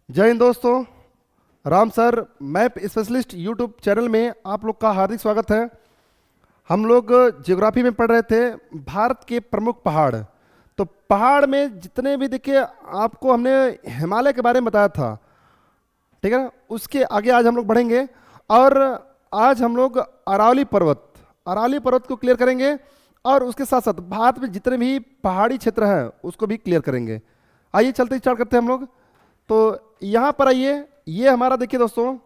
जय हिंद दोस्तों। Ram sir map specialist YouTube channel में आप लोग का हार्दिक स्वागत है। हम लोग ज्योग्राफी में पढ़ रहे थे भारत के प्रमुख पहाड़। तो पहाड़ में जितने भी देखिए आपको हमने हिमालय के बारे में बताया था, ठीक है ना। उसके आगे आज हम लोग बढ़ेंगे और आज हम लोग अरावली पर्वत को क्लियर करेंगे और उसके साथ साथ भारत में जितने भी पहाड़ी क्षेत्र हैं उसको भी क्लियर करेंगे। आइए चलते स्टार्ट करते हैं हम लोग। तो यहाँ पर आइए, ये हमारा देखिए दोस्तों,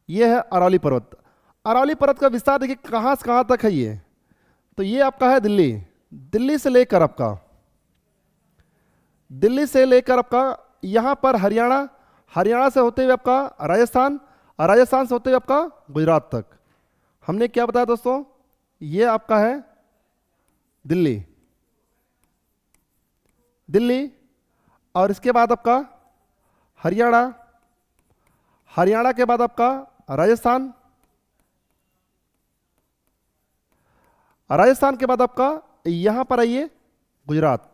ये है अरावली पर्वत। अरावली पर्वत का विस्तार देखिए कहाँ से कहाँ तक है ये। तो ये आपका है दिल्ली, दिल्ली से लेकर आपका यहाँ पर हरियाणा, हरियाणा से होते हुए आपका राजस्थान, और राजस्थान से होते हुए आपका गुजरात तक। हमने क्या बताया दोस्तों, ये आपका है दिल्ली, दिल्ली और इसके बाद आपका हरियाणा, हरियाणा के बाद आपका राजस्थान, राजस्थान के बाद आपका यहां पर आइए गुजरात।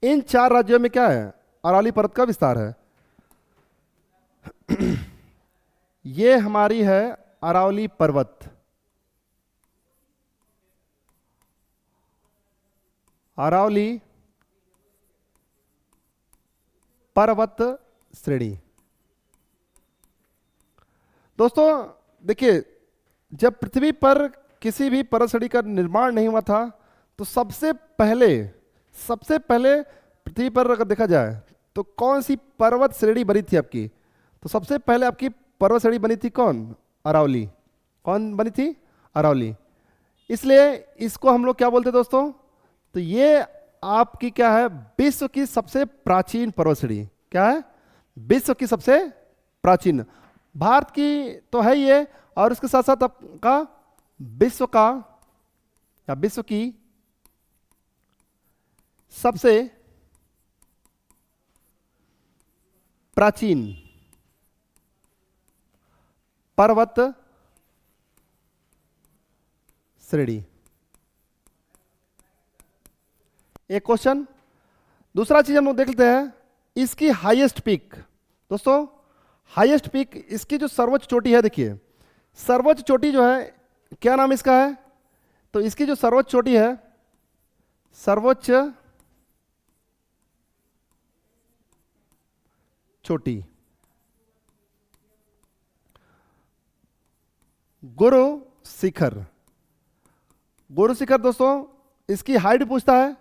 इन चार राज्यों में क्या है, अरावली पर्वत का विस्तार है। ये हमारी है अरावली पर्वत, अरावली पर्वत श्रेणी। दोस्तों देखिए, जब पृथ्वी पर किसी भी पर्वत श्रेणी का निर्माण नहीं हुआ था तो सबसे पहले पृथ्वी पर अगर देखा जाए तो कौन सी पर्वत श्रेणी बनी थी आपकी। तो सबसे पहले आपकी पर्वत श्रेणी बनी थी कौन, अरावली। कौन बनी थी, अरावली। इसलिए इसको हम लोग क्या बोलते हैं दोस्तों, तो ये आपकी क्या है, विश्व की सबसे प्राचीन पर्वत श्रेणी। क्या है, विश्व की सबसे प्राचीन। भारत की तो है ये, और उसके साथ साथ आपका विश्व का या विश्व की सबसे प्राचीन पर्वत श्रेणी। एक क्वेश्चन। दूसरा चीज हम लोग देख लेते हैं, इसकी हाईएस्ट पीक। दोस्तों हाईएस्ट पीक, इसकी जो सर्वोच्च चोटी है, देखिए सर्वोच्च चोटी जो है, क्या नाम इसका है, तो इसकी जो सर्वोच्च चोटी है, सर्वोच्च चोटी गुरु शिखर। गुरु शिखर दोस्तों, इसकी हाइट पूछता है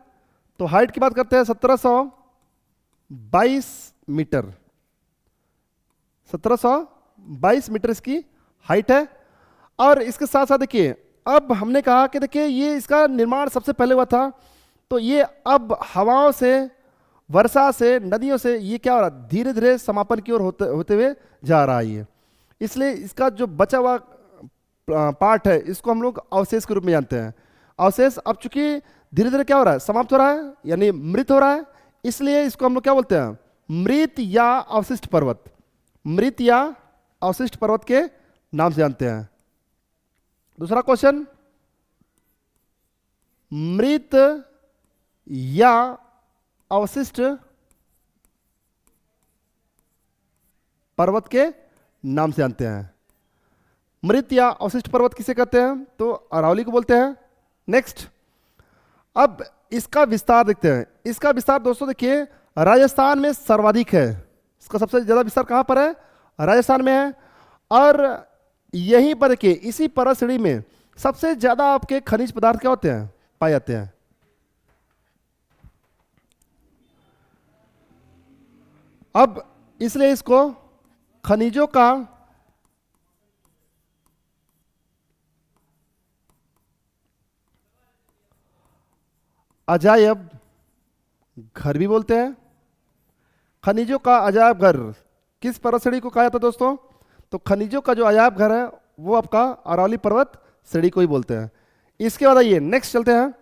तो हाइट की बात करते हैं 1722 मीटर। 1722 मीटर इसकी हाइट है। और इसके साथ साथ देखिए, अब हमने कहा कि देखिए ये इसका निर्माण सबसे पहले हुआ था, तो ये अब हवाओं से, वर्षा से, नदियों से ये क्या हो रहा है, धीरे धीरे समापन की ओर होते होते हुए जा रहा है ये। इसलिए इसका जो बचा हुआ पार्ट है इसको हम लोग अवशेष के रूप में जानते हैं। अवशेष अब चूंकि धीरे धीरे क्या हो रहा है, समाप्त हो रहा है, यानी मृत हो रहा है, इसलिए इसको हम लोग क्या बोलते हैं, मृत या अवशिष्ट पर्वत, मृत या अवशिष्ट पर्वत के नाम से जानते हैं। दूसरा क्वेश्चन, मृत या अवशिष्ट पर्वत के नाम से जानते हैं। मृत या अवशिष्ट पर्वत किसे कहते हैं, तो अरावली को बोलते हैं। नेक्स्ट, अब इसका विस्तार देखते हैं। इसका विस्तार दोस्तों देखिए, राजस्थान में सर्वाधिक है। इसका सबसे ज्यादा विस्तार कहां पर है, राजस्थान में है। और यहीं पर देखिए, इसी पर्वत श्रेणी में सबसे ज्यादा आपके खनिज पदार्थ क्या होते हैं, पाए जाते हैं। अब इसलिए इसको खनिजों का अजायब घर भी बोलते हैं। खनिजों का अजायब घर किस पर्वत श्रेणी को कहा जाता है दोस्तों, तो खनिजों का जो अजायब घर है वो आपका अरावली पर्वत श्रेणी को ही बोलते हैं। इसके बाद आइए नेक्स्ट चलते हैं।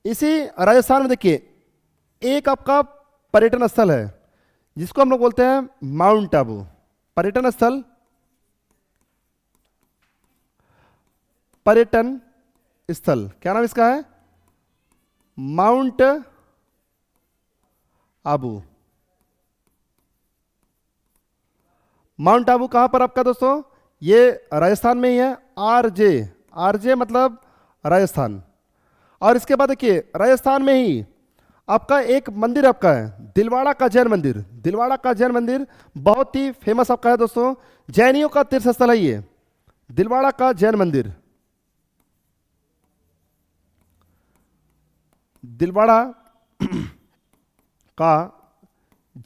इसी राजस्थान में देखिए एक आपका पर्यटन स्थल है जिसको हम लोग बोलते हैं माउंट आबू। पर्यटन स्थल, पर्यटन स्थल क्या नाम इसका है, माउंट आबू। माउंट आबू कहां पर आपका दोस्तों? ये राजस्थान में ही है। आरजे, आरजे मतलब राजस्थान। और इसके बाद देखिए राजस्थान में ही आपका एक मंदिर आपका है, दिलवाड़ा का जैन मंदिर। दिलवाड़ा का जैन मंदिर बहुत ही फेमस आपका है दोस्तों, जैनियों का तीर्थ स्थल है ये, दिलवाड़ा का जैन मंदिर। दिलवाड़ा का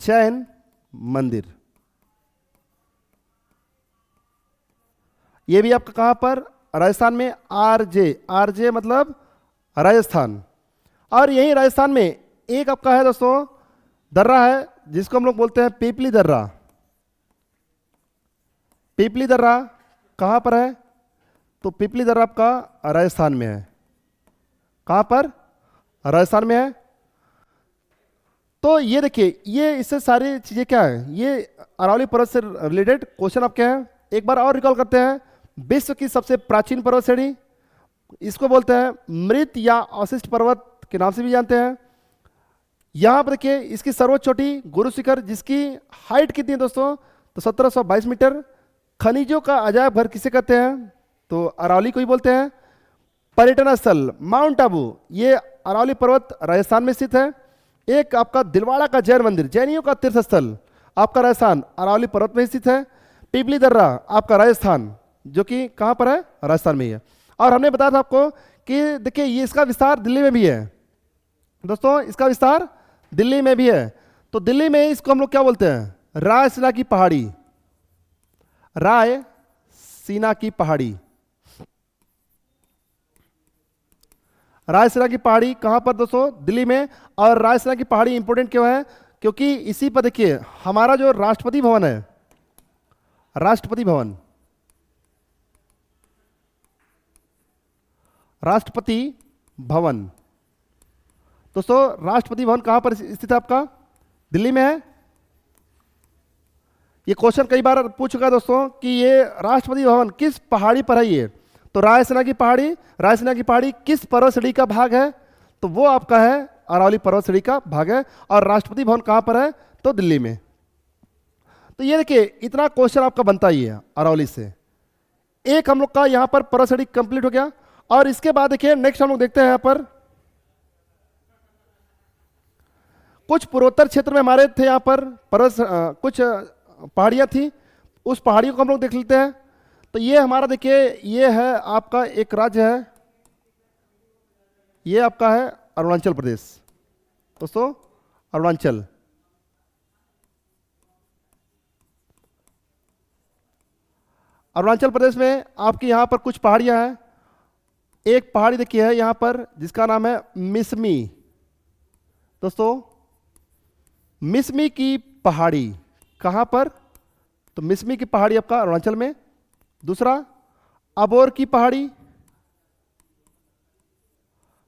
जैन मंदिर, ये भी आपका कहां पर? राजस्थान में। आरजे, आरजे मतलब राजस्थान। और यही राजस्थान में एक आपका है दोस्तों दर्रा है, जिसको हम लोग बोलते हैं पीपली दर्रा। पीपली दर्रा कहां पर है? तो पीपली दर्रा आपका राजस्थान में है। कहां पर? राजस्थान में है। तो ये देखिए, ये इससे सारी चीजें क्या है, ये अरावली पर्वत से रिलेटेड क्वेश्चन आपके हैं। एक बार और रिकॉल करते हैं। विश्व की सबसे प्राचीन पर्वत श्रेणी, इसको बोलते हैं मृत या अवशिष्ट पर्वत के नाम से भी जानते हैं। यहां पर देखिए इसकी सर्वोच्च चोटी गुरु शिखर, जिसकी हाइट कितनी है दोस्तों? तो 1722 मीटर। खनिजों का अजायब घर किसे कहते हैं? तो अरावली को ही बोलते हैं। पर्यटन स्थल माउंट आबू, ये अरावली पर्वत राजस्थान में स्थित है। एक आपका दिलवाड़ा का जैन मंदिर, जैनियों का तीर्थ स्थल आपका राजस्थान अरावली पर्वत में स्थित है। पीपली दर्रा आपका राजस्थान, जो कि कहां पर है? राजस्थान में ही है। और हमने बताया था आपको कि देखिए ये इसका विस्तार दिल्ली में भी है दोस्तों, इसका विस्तार दिल्ली में भी है। तो दिल्ली में इसको हम लोग क्या बोलते हैं? रायसीना की पहाड़ी, रायसीना की पहाड़ी। रायसीना की पहाड़ी कहां पर दोस्तों? दिल्ली में। और रायसीना की पहाड़ी इंपोर्टेंट क्यों है? क्योंकि इसी पर देखिए हमारा जो राष्ट्रपति भवन है, राष्ट्रपति भवन, राष्ट्रपति भवन दोस्तों, राष्ट्रपति भवन कहां पर स्थित है आपका? दिल्ली में है। ये क्वेश्चन कई बार पूछ चुका है दोस्तों कि ये राष्ट्रपति भवन किस पहाड़ी पर है ये? तो रायसीना की पहाड़ी। रायसीना की पहाड़ी किस पर्वत श्रेणी का भाग है? तो वो आपका है अरावली पर्वत श्रेणी का भाग है। और राष्ट्रपति भवन कहां पर है? तो दिल्ली में। तो ये देखिए इतना क्वेश्चन आपका बनता ही है अरावली से। एक हम लोग का यहां पर पर्वत श्रेणी कंप्लीट हो गया। और इसके बाद देखिए नेक्स्ट हम लोग देखते हैं यहां पर कुछ पूर्वोत्तर क्षेत्र में हमारे थे, यहां पर पर्वत कुछ पहाड़ियां थी, उस पहाड़ियों को हम लोग देख लेते हैं। तो ये हमारा देखिए ये है आपका एक राज्य है, ये आपका है अरुणाचल प्रदेश दोस्तों, अरुणाचल। अरुणाचल प्रदेश में आपकी यहां पर कुछ पहाड़ियां हैं। एक पहाड़ी देखिए है यहां पर जिसका नाम है मिसमी दोस्तों, मिसमी की पहाड़ी कहां पर? तो मिसमी की पहाड़ी आपका अरुणाचल में। दूसरा अबोर की पहाड़ी,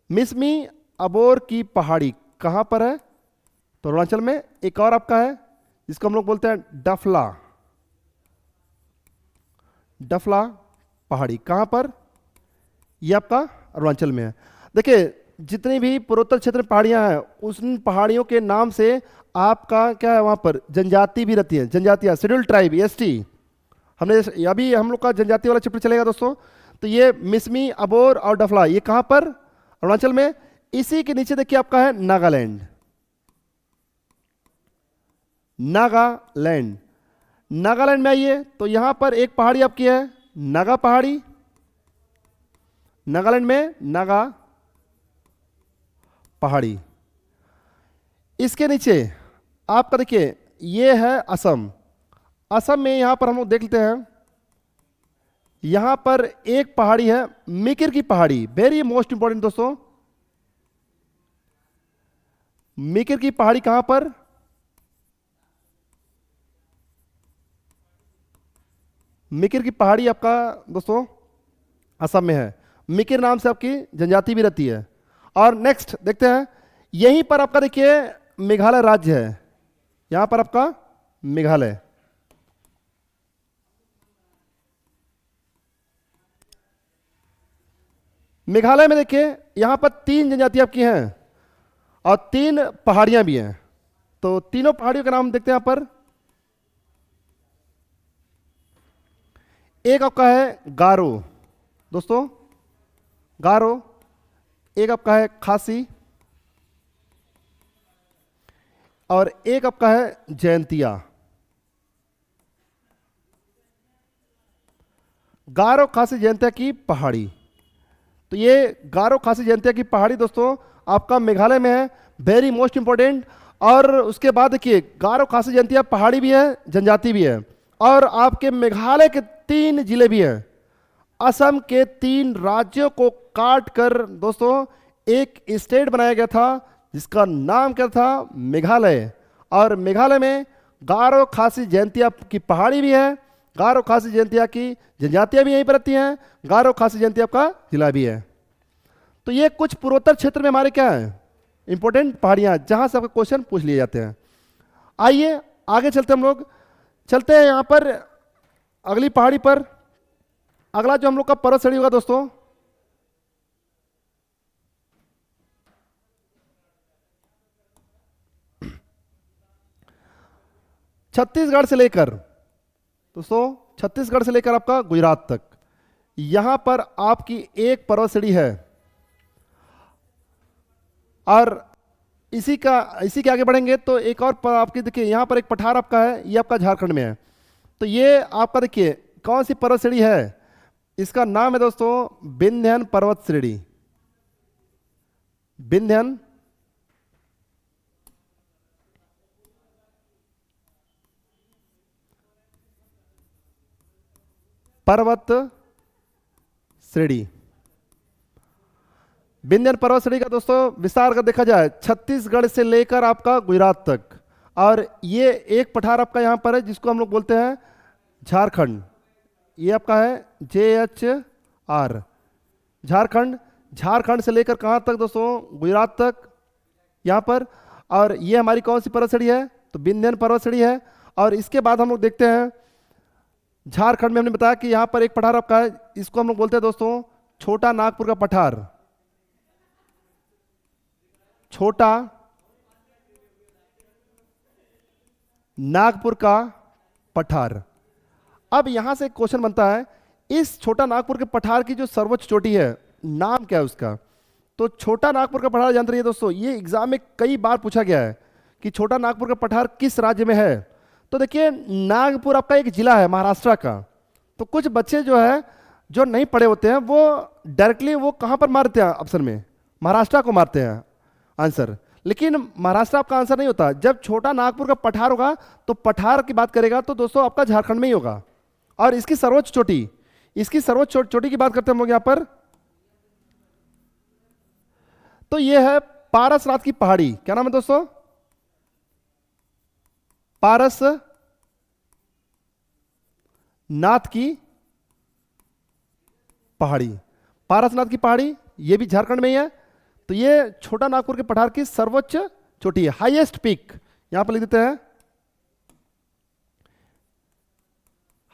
मिसमी अबोर की पहाड़ी कहां पर है? तो अरुणाचल में। एक और आपका है जिसको हम लोग बोलते हैं डफला, डफला पहाड़ी कहां पर? ये आपका अरुणाचल में है। देखिए जितनी भी पूर्वोत्तर क्षेत्र में पहाड़ियां हैं, उन पहाड़ियों के नाम से आपका क्या है वहां पर जनजाति भी रहती है, जनजातियां, शेड्यूल्ड ट्राइब, एसटी। हमने अभी हम लोग का जनजाति वाला चैप्टर चलेगा दोस्तों। तो ये मिसमी, अबोर और डफला ये कहां पर? अरुणाचल में। इसी के नीचे देखिए आपका है नागालैंड, नागालैंड। नागालैंड में आइए तो यहां पर एक पहाड़ी आपकी है नागा पहाड़ी, नागालैंड में नागा पहाड़ी। इसके नीचे आपका देखिए ये है असम। असम में यहां पर हम लोग देख लेते हैं, यहां पर एक पहाड़ी है मिकिर की पहाड़ी, वेरी मोस्ट इंपॉर्टेंट दोस्तों। मिकिर की पहाड़ी कहां पर? मिकिर की पहाड़ी आपका दोस्तों असम में है। मिकिर नाम से आपकी जनजाति भी रहती है। और नेक्स्ट देखते हैं, यहीं पर आपका देखिए मेघालय राज्य है, यहां पर आपका मेघालय। मेघालय में देखिए यहां पर 3 जनजातियां आपकी हैं और 3 पहाड़ियां भी हैं। तो तीनों पहाड़ियों का नाम देखते हैं यहां पर। एक आपका है गारो दोस्तों, गारो। एक आपका है खासी, और एक आपका है जयंतिया। गारो खासी जयंतिया की पहाड़ी। तो ये गारो खासी जयंतिया की पहाड़ी दोस्तों आपका मेघालय में है, वेरी मोस्ट इंपॉर्टेंट। और उसके बाद देखिए गारो खासी जयंतिया पहाड़ी भी है, जनजाति भी है, और आपके मेघालय के 3 जिले भी हैं। असम के 3 राज्यों को काट कर दोस्तों एक स्टेट बनाया गया था जिसका नाम क्या था, मेघालय। और मेघालय में गारो खासी जयंतिया की पहाड़ी भी है, गारो खासी जयंतिया की जनजातियां भी यहीं पर रहती हैं, गारो खासी जयंतिया का जिला भी है। तो ये कुछ पूर्वोत्तर क्षेत्र में हमारे क्या है, इंपॉर्टेंट पहाड़ियां जहां से आपके क्वेश्चन पूछ लिए जाते हैं। आइए आगे चलते हम लोग, चलते हैं यहां पर अगली पहाड़ी पर। अगला जो हम लोग का पर्वत श्रेणी होगा दोस्तों, छत्तीसगढ़ से लेकर दोस्तों, छत्तीसगढ़ से लेकर आपका गुजरात तक, यहां पर आपकी एक पर्वत श्रेणी है। और इसी के आगे बढ़ेंगे तो एक और आपकी देखिए यहां पर एक पठार आपका है, ये आपका झारखंड में है। तो ये आपका देखिए कौन सी पर्वत श्रेणी है, इसका नाम है दोस्तों विंध्यन पर्वत श्रेणी। विंध्यन पर्वत श्रेणी। विंध्यन पर्वत श्रेणी का दोस्तों विस्तार अगर देखा जाए छत्तीसगढ़ से लेकर आपका गुजरात तक, और ये एक पठार आपका यहां पर है जिसको हम लोग बोलते हैं झारखंड। ये आपका है JHR, झारखंड। झारखंड से लेकर कहां तक दोस्तों, गुजरात तक यहां पर। और ये हमारी कौन सी पर्वत श्रेणी है, तो विंध्यन पर्वत श्रेणी है। और इसके बाद हम लोग देखते हैं झारखंड में हमने बताया कि यहां पर एक पठार आपका है, इसको हम लोग बोलते हैं दोस्तों छोटा नागपुर का पठार। छोटा नागपुर का पठार। अब यहां से क्वेश्चन बनता है, इस छोटा नागपुर के पठार की जो सर्वोच्च चोटी है नाम क्या है उसका। तो छोटा नागपुर का पठार जानते रहिए दोस्तों, ये एग्जाम में कई बार पूछा गया है कि छोटा नागपुर का पठार किस राज्य में है। तो देखिए नागपुर आपका एक जिला है महाराष्ट्र का। तो कुछ बच्चे जो है जो नहीं पढ़े होते हैं वो डायरेक्टली वो कहां पर मारते हैं ऑप्शन में, महाराष्ट्र को मारते हैं आंसर। लेकिन महाराष्ट्र आपका आंसर नहीं होता। जब छोटा नागपुर का पठार होगा तो पठार की बात करेगा तो दोस्तों आपका झारखंड में ही होगा। और इसकी सर्वोच्च चोटी, इसकी सर्वोच्च चोटी की बात करते हैं हम लोग यहां पर, तो यह है पारसनाथ की पहाड़ी। क्या नाम है दोस्तों, पारस नाथ की पहाड़ी। पारसनाथ की पहाड़ी ये भी झारखंड में ही है। तो ये छोटा नागपुर के पठार की सर्वोच्च चोटी है, हाईएस्ट पीक। यहां पर लिख देते हैं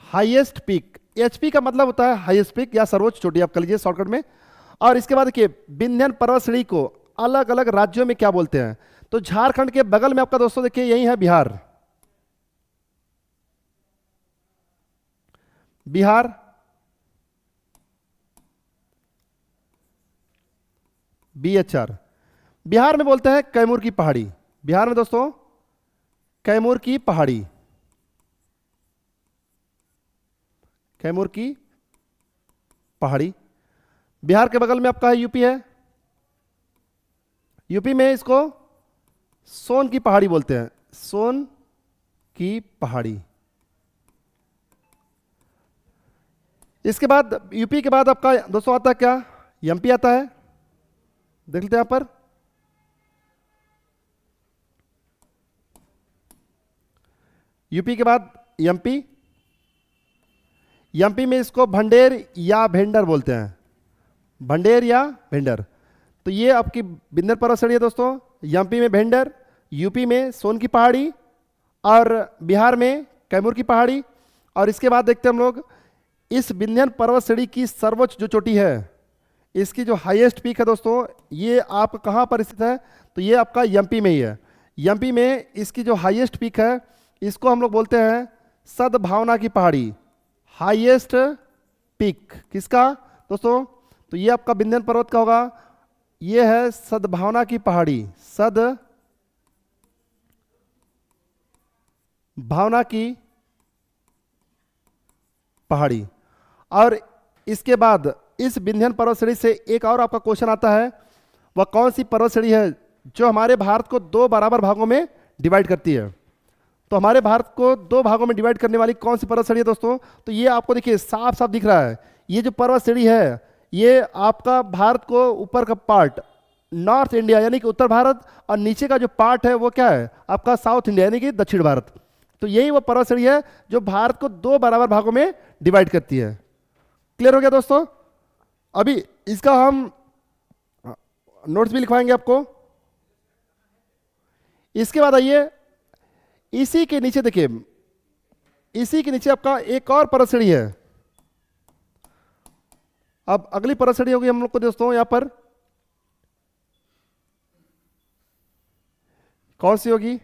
हाईएस्ट पीक। एचपी का मतलब होता है हाईएस्ट पीक या सर्वोच्च चोटी, आप कर लीजिए शॉर्टकट में। और इसके बाद देखिए विंध्यन पर्वत श्रेणी को अलग अलग राज्यों में क्या बोलते हैं। तो झारखंड के बगल में आपका दोस्तों देखिए यही है बिहार। बिहार, BHR, बिहार में बोलते हैं कैमूर की पहाड़ी। बिहार में दोस्तों कैमूर की पहाड़ी, कैमूर की पहाड़ी। बिहार के बगल में आपका यूपी है, यूपी में इसको सोन की पहाड़ी बोलते हैं, सोन की पहाड़ी। इसके बाद यूपी के बाद आपका दोस्तों आता है क्या, एमपी आता है। देख लेते हैं यहां पर, यूपी के बाद एमपी। एमपी में इसको भंडेर या भेंडर बोलते हैं, भंडेर या भेंडर। तो ये आपकी विंध्यन पर्वत श्रेणी है दोस्तों। एमपी में भेंडर, यूपी में सोन की पहाड़ी, और बिहार में कैमूर की पहाड़ी। और इसके बाद देखते हैं हम लोग इस विंध्यन पर्वत श्रेणी की सर्वोच्च जो चोटी है, इसकी जो हाईएस्ट पीक है दोस्तों, ये आप कहां पर स्थित है, तो ये आपका एमपी में ही है। एमपी में इसकी जो हाईएस्ट पीक है इसको हम लोग बोलते हैं सद्भावना की पहाड़ी। हाईएस्ट पीक किसका दोस्तों? तो ये आपका विंध्य पर्वत का होगा, ये है सद्भावना की पहाड़ी, सद्भावना की पहाड़ी। और इसके बाद इस विंध्य पर्वत श्रेणी से एक और आपका क्वेश्चन आता है, वह कौन सी पर्वत श्रेणी है जो हमारे भारत को दो बराबर भागों में डिवाइड करती है? तो हमारे भारत को दो भागों में डिवाइड करने वाली कौन सी पर्वत श्रेणी है दोस्तों? तो ये आपको देखिए साफ साफ दिख रहा है, ये जो पर्वत श्रेणी है ये आपका भारत को ऊपर का पार्ट नॉर्थ इंडिया यानी कि उत्तर भारत, और नीचे का जो पार्ट है वो क्या है आपका साउथ इंडिया यानी कि दक्षिण भारत। तो यही वो पर्वत श्रेणी है जो भारत को दो बराबर भागों में डिवाइड करती है। क्लियर हो गया दोस्तों? अभी इसका हम नोट्स भी लिखवाएंगे आपको। इसके बाद आइए, इसी के नीचे देखिए, इसी के नीचे आपका एक और पर्वत श्रेणी है। अब अगली पर्वत श्रेणी होगी हम लोग को दोस्तों यहां पर कौन सी होगी?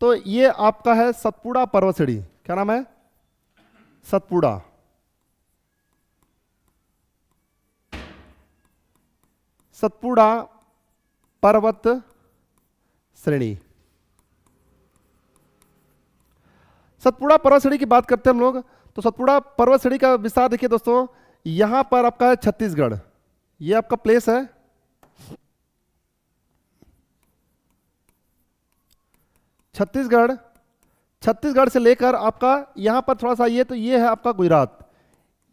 तो ये आपका है सतपुड़ा पर्वत श्रेणी। क्या नाम है? सतपुड़ा। सतपुड़ा पर्वत श्रेणी। सतपुड़ा पर्वत श्रेणी की बात करते हैं हम लोग, तो सतपुड़ा पर्वत श्रेणी का विस्तार देखिए दोस्तों, यहां पर आपका है छत्तीसगढ़, ये आपका प्लेस है। छत्तीसगढ़, छत्तीसगढ़ से लेकर आपका यहां पर थोड़ा सा ये, तो ये है आपका गुजरात।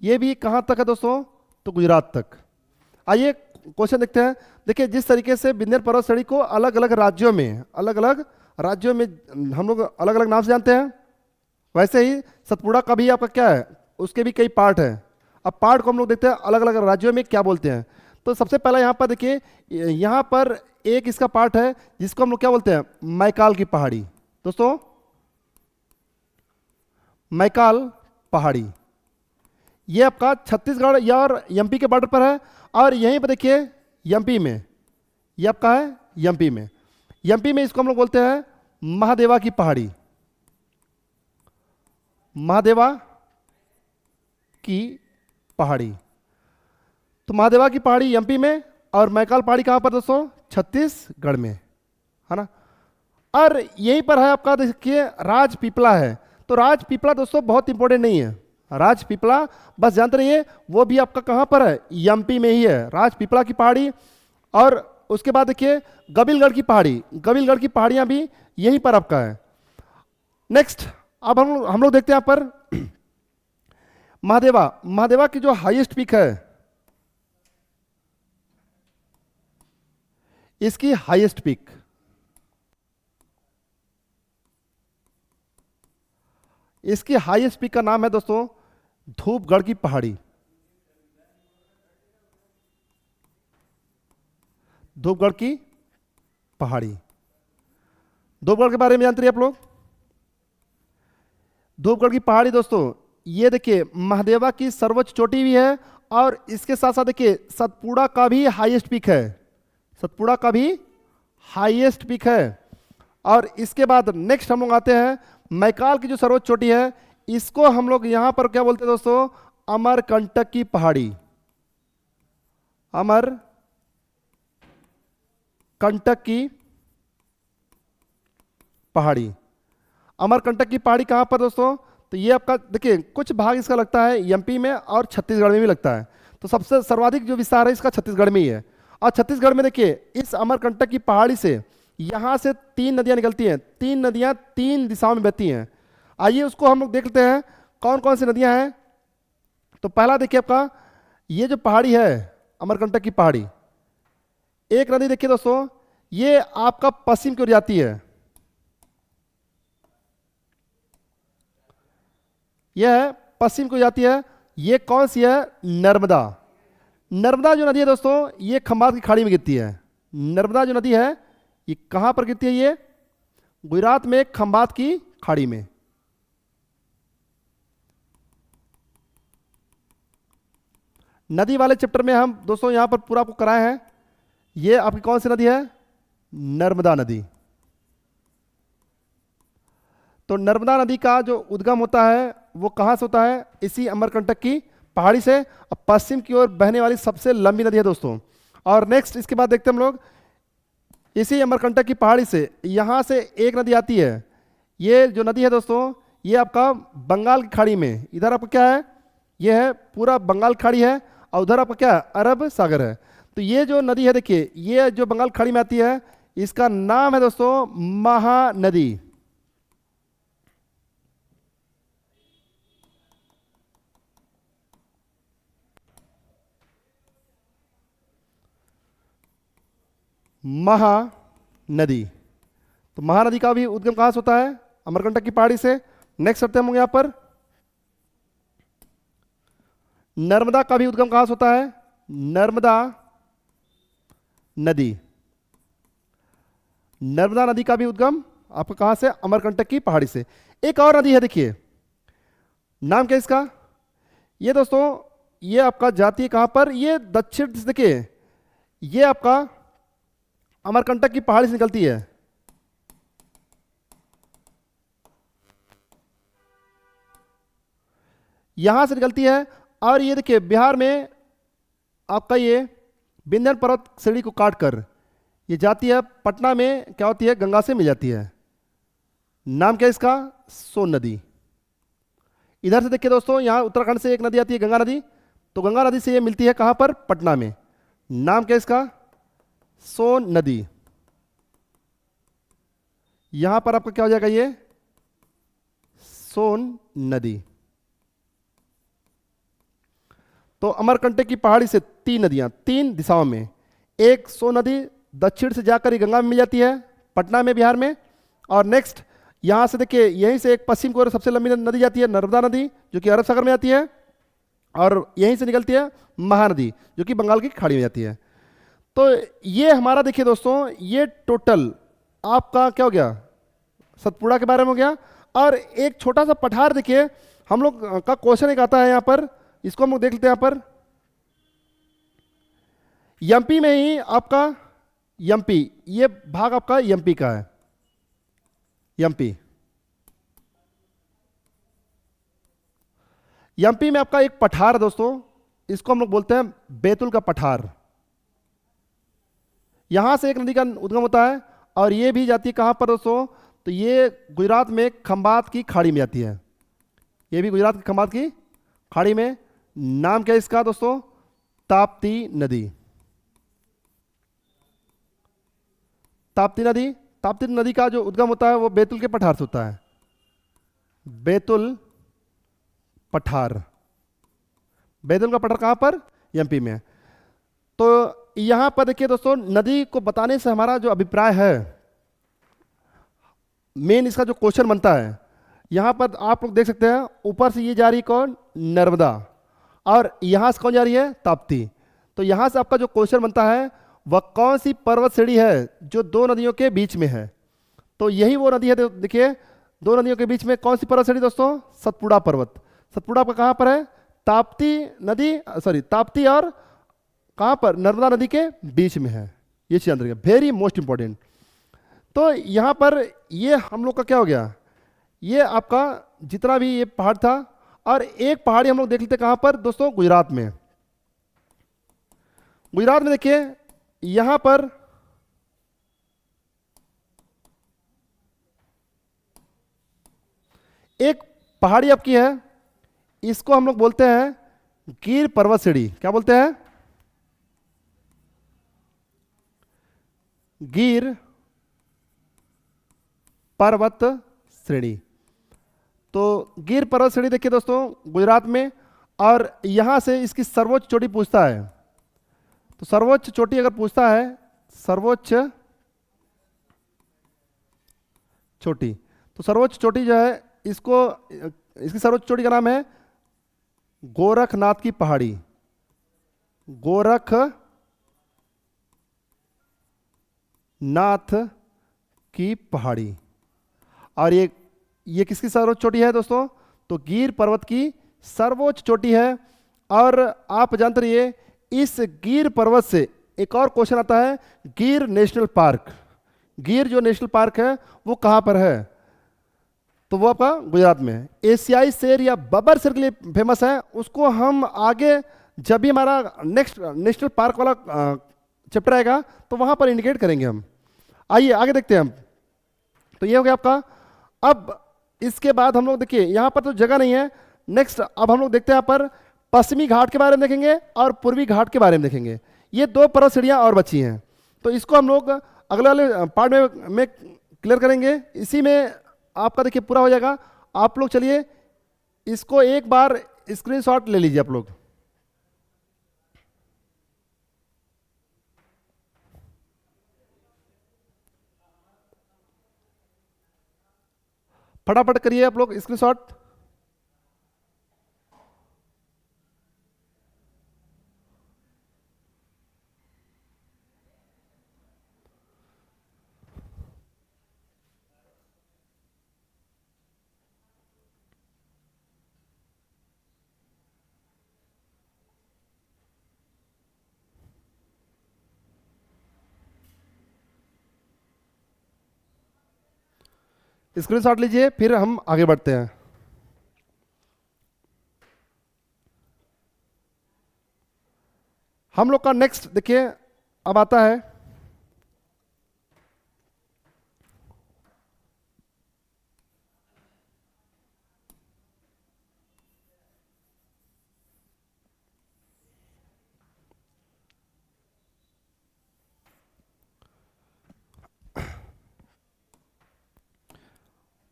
ये भी कहां तक है दोस्तों? तो गुजरात तक। आइए क्वेश्चन देखते हैं। देखिए जिस तरीके से विंध्य पर्वत श्रेणी को अलग अलग राज्यों में हम लोग अलग अलग नाम से जानते हैं, वैसे ही सतपुड़ा का भी आपका क्या है, उसके भी कई पार्ट हैं। अब पार्ट को हम लोग देखते हैं अलग अलग राज्यों में क्या बोलते हैं। तो सबसे पहला यहाँ पर देखिए, यहाँ पर एक इसका पार्ट है जिसको हम लोग क्या बोलते हैं, मैकाल की पहाड़ी। दोस्तों मैकाल पहाड़ी ये आपका छत्तीसगढ़ या और एमपी के बॉर्डर पर है। और यहीं पर देखिए एमपी में, ये आपका है एमपी में। एमपी में इसको हम लोग बोलते हैं महादेवा की पहाड़ी। महादेवा की पहाड़ी। तो महादेवा की पहाड़ी एमपी में, और मैकाल पहाड़ी कहां पर दोस्तों? छत्तीसगढ़ में, है ना। और यहीं पर है आपका देखिए राजपीपला है। तो राजपीपला दोस्तों बहुत इंपॉर्टेंट नहीं है, राजपीपला बस जानते रहिए वो भी आपका कहां पर है, एमपी में ही है, राजपीपला की पहाड़ी। और उसके बाद देखिए गबिलगढ़ की पहाड़ी, गबिलगढ़ की पहाड़ियां भी यहीं पर आपका है। नेक्स्ट अब हम लोग देखते हैं यहां पर महादेवा। महादेवा की जो हाईएस्ट पीक है, इसकी हाईएस्ट पीक, इसकी हाईएस्ट पीक का नाम है दोस्तों धूपगढ़ की पहाड़ी। धूपगढ़ की पहाड़ी। धूपगढ़ के बारे में जानते हैं आप लोग? धूपगढ़ की पहाड़ी दोस्तों ये देखिए महादेवा की सर्वोच्च चोटी भी है, और इसके साथ साथ देखिए सतपुड़ा का भी हाईएस्ट पीक है, सतपुड़ा का भी हाईएस्ट पीक है। और इसके बाद नेक्स्ट हम लोग आते हैं मैकाल की जो सर्वोच्च चोटी है, इसको हम लोग यहां पर क्या बोलते हैं दोस्तों? अमरकंटक की पहाड़ी। अमरकंटक की पहाड़ी। अमरकंटक की पहाड़ी कहां पर दोस्तों? तो ये आपका देखिए कुछ भाग इसका लगता है एमपी में और छत्तीसगढ़ में भी लगता है। तो सबसे सर्वाधिक जो विस्तार है इसका छत्तीसगढ़ में ही है। और छत्तीसगढ़ में देखिए इस अमरकंटक की पहाड़ी से यहां से 3 नदियां निकलती हैं, 3 नदियां 3 दिशाओं में बहती हैं। आइए उसको हम लोग देख लेते हैं कौन कौन सी नदियां हैं। तो पहला देखिए आपका ये जो पहाड़ी है अमरकंटक की पहाड़ी, एक नदी देखिए दोस्तों ये आपका पश्चिम की ओर जाती है, यह है पश्चिम को जाती है। ये कौन सी है? नर्मदा। नर्मदा जो नदी है दोस्तों ये खंभात की खाड़ी में गिरती है। नर्मदा जो नदी है ये कहां पर गिरती है? ये गुजरात में खंभात की खाड़ी में। नदी वाले चैप्टर में हम दोस्तों यहां पर पूरा आपको कराए हैं ये आपकी कौन सी नदी है? नर्मदा नदी। तो नर्मदा नदी का जो उद्गम होता है वो कहां से होता है? इसी अमरकंटक की पहाड़ी से। अब पश्चिम की ओर बहने वाली सबसे लंबी नदी है दोस्तों। और नेक्स्ट इसके बाद देखते हैं हम लोग, इसी अमरकंटक की पहाड़ी से यहां से एक नदी आती है। ये जो नदी है दोस्तों, ये आपका बंगाल की खाड़ी में, इधर आपका क्या है? ये है पूरा बंगाल खाड़ी है, और उधर आपका क्या है? अरब सागर है। तो ये जो नदी है देखिए, ये जो बंगाल खाड़ी में आती है, इसका नाम है दोस्तों महानदी। महानदी। तो महानदी का भी उद्गम कहां से होता है? अमरकंटक की पहाड़ी से। नेक्स्ट करते हैं हम यहां पर, नर्मदा का भी उद्गम कहां से होता है? नर्मदा नदी। नर्मदा नदी का भी उद्गम आपका कहां से? अमरकंटक की पहाड़ी से। एक और नदी है देखिए, नाम क्या है इसका? ये दोस्तों, ये आपका जाती है कहां पर? ये दक्षिण से देखिए, ये आपका अमरकंटक की पहाड़ी से निकलती है। यहां से निकलती है, और ये देखिए बिहार में आपका ये विंध्य पर्वत श्रेणी को काटकर ये जाती है पटना में, क्या होती है? गंगा से मिल जाती है। नाम क्या है इसका? सोन नदी। इधर से देखिए दोस्तों, यहां उत्तराखंड से एक नदी आती है, गंगा नदी। तो गंगा नदी से ये मिलती है कहां पर? पटना में। नाम क्या है इसका? सोन नदी। यहां पर आपका क्या हो जाएगा? ये सोन नदी। तो अमरकंटक की पहाड़ी से तीन नदियां, तीन दिशाओं में। एक सोन नदी दक्षिण से जाकर ये गंगा में मिल जाती है, पटना में, बिहार में। और नेक्स्ट यहां से देखिए, यहीं से एक पश्चिम की ओर सबसे लंबी नदी जाती है, नर्मदा नदी, जो कि अरब सागर में आती है। और यहीं से निकलती है महानदी, जो कि बंगाल की खाड़ी में जाती है। तो ये हमारा देखिए दोस्तों, ये टोटल आपका क्या हो गया? सतपुड़ा के बारे में हो गया। और एक छोटा सा पठार देखिए, हम लोग का क्वेश्चन एक आता है यहां पर, इसको हम लोग देख लेते हैं। यहां पर एमपी में ही आपका, एमपी, ये भाग आपका एमपी का है। एमपी, एमपी में आपका एक पठार है दोस्तों, इसको हम लोग बोलते हैं बैतुल का पठार। यहां से एक नदी का उद्गम होता है, और ये भी जाती है कहां पर दोस्तों? तो ये गुजरात में खंबात की खाड़ी में जाती है। ये भी गुजरात की खंबात की खाड़ी में। नाम क्या है इसका दोस्तों? ताप्ती नदी। ताप्ती नदी। ताप्ती नदी का जो उद्गम होता है वो बैतुल के पठार से होता है। बैतुल पठार। बैतुल का पठार कहां पर? एमपी में। तो यहां पर देखिए दोस्तों, नदी को बताने से हमारा जो अभिप्राय है, मेन इसका जो क्वेश्चन बनता है, यहां पर आप लोग देख सकते हैं, ऊपर से ये जा रही कौन? नर्मदा। और यहां से कौन जा रही है? ताप्ती। तो यहां से आपका जो क्वेश्चन बनता है, वह कौन सी पर्वत श्रेणी है जो दो नदियों के बीच में है? तो यही वो नदी है देखिए, दो नदियों के बीच में कौन सी पर्वत श्रेणी दोस्तों? सतपुड़ा पर्वत। सतपुड़ा आपका कहां पर है? ताप्ती नदी, सॉरी ताप्ती और कहां पर? नर्मदा नदी के बीच में है। ये चीज अंदर, वेरी मोस्ट इंपॉर्टेंट। तो यहां पर ये हम लोग का क्या हो गया? ये आपका जितना भी ये पहाड़ था, और एक पहाड़ी हम लोग देख लेते कहां पर दोस्तों? गुजरात में। गुजरात में देखिए, यहां पर एक पहाड़ी आपकी है, इसको हम लोग बोलते हैं गिर पर्वत श्रेणी। क्या बोलते हैं? गिर पर्वत श्रेणी। तो गिर पर्वत श्रेणी देखिए दोस्तों, गुजरात में। और यहां से इसकी सर्वोच्च चोटी पूछता है। तो सर्वोच्च चोटी अगर पूछता है, सर्वोच्च चोटी, तो सर्वोच्च चोटी जो है, इसको, इसकी सर्वोच्च चोटी का नाम है गोरखनाथ की पहाड़ी। गोरखनाथ की पहाड़ी। और ये किसकी सर्वोच्च चोटी है दोस्तों? तो गिर पर्वत की सर्वोच्च चोटी है। और आप जानते रहिए, इस गिर पर्वत से एक और क्वेश्चन आता है, गिर नेशनल पार्क, गिर जो नेशनल पार्क है वो कहाँ पर है? तो वो आपका गुजरात में है। एशियाई शेर या बबर शेर के लिए फेमस है, उसको हम आगे जब भी हमारा नेक्स्ट नेशनल पार्क वाला चैप्टर आएगा तो वहां पर इंडिकेट करेंगे हम। आइए आगे देखते हैं हम। तो ये हो गया आपका। अब इसके बाद हम लोग देखिए यहाँ पर तो जगह नहीं है, नेक्स्ट अब हम लोग देखते हैं यहाँ पर पश्चिमी घाट के बारे में देखेंगे और पूर्वी घाट के बारे में देखेंगे। ये दो पर्वत श्रेणियाँ और बची हैं, तो इसको हम लोग अगले वाले पार्ट में क्लियर करेंगे। इसी में आपका देखिए पूरा हो जाएगा। आप लोग चलिए इसको एक बार स्क्रीनशॉट ले लीजिए आप लोग। फटाफट करिए आप लोग स्क्रीनशॉट। स्क्रीनशॉट लीजिए, फिर हम आगे बढ़ते हैं। हम लोग का नेक्स्ट देखिए अब आता है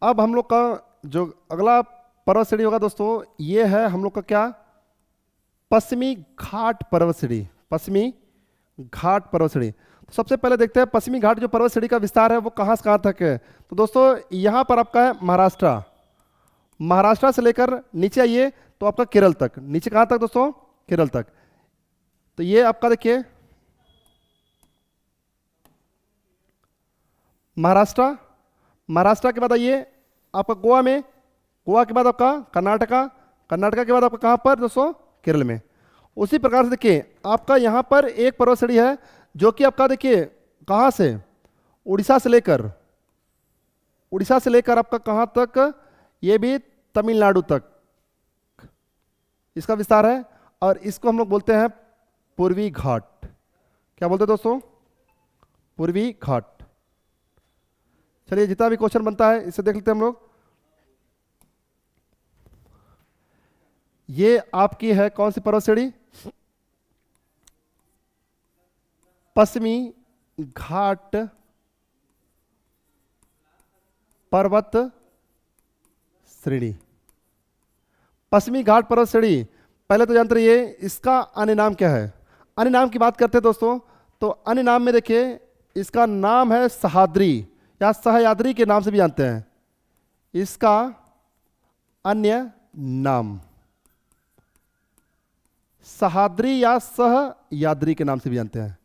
अब हम लोग का जो अगला पर्वत श्रेणी होगा दोस्तों, ये है हम लोग का क्या, पश्चिमी घाट पर्वत श्रेणी। पश्चिमी घाट पर्वत श्रेणी। तो सबसे पहले देखते हैं पश्चिमी घाट जो पर्वत श्रेणी का विस्तार है वो कहाँ से कहाँ तक है। तो दोस्तों यहाँ पर आपका है महाराष्ट्र, महाराष्ट्र से लेकर नीचे आइए तो आपका केरल तक। नीचे कहाँ तक दोस्तों? केरल तक। तो ये आपका देखिए महाराष्ट्र, महाराष्ट्र के बाद आइए आपका गोवा में, गोवा के बाद आपका कर्नाटका, कर्नाटका के बाद आपका कहाँ पर दोस्तों? केरल में। उसी प्रकार से देखिए आपका यहाँ पर एक पर्वत श्रेणी है जो कि आपका देखिए कहाँ से, उड़ीसा से लेकर, उड़ीसा से लेकर आपका कहाँ तक, ये भी तमिलनाडु तक इसका विस्तार है। और इसको हम लोग बोलते हैं पूर्वी घाट। क्या बोलते हैं दोस्तों? पूर्वी घाट। चलिए जितना भी क्वेश्चन बनता है इसे देख लेते हैं हम लोग। ये आपकी है कौन सी पर्वत श्रेणी? पश्चिमी घाट पर्वत श्रेणी। पश्चिमी घाट पर्वत श्रेणी पहले तो जानते रहिए इसका अन्य नाम क्या है। अन्य नाम की बात करते हैं दोस्तों, तो अन्य नाम में देखिए इसका नाम है सह्याद्री या सह्याद्री के नाम से भी जानते हैं। इसका अन्य नाम सह्याद्री या सह्याद्री के नाम से भी जानते हैं।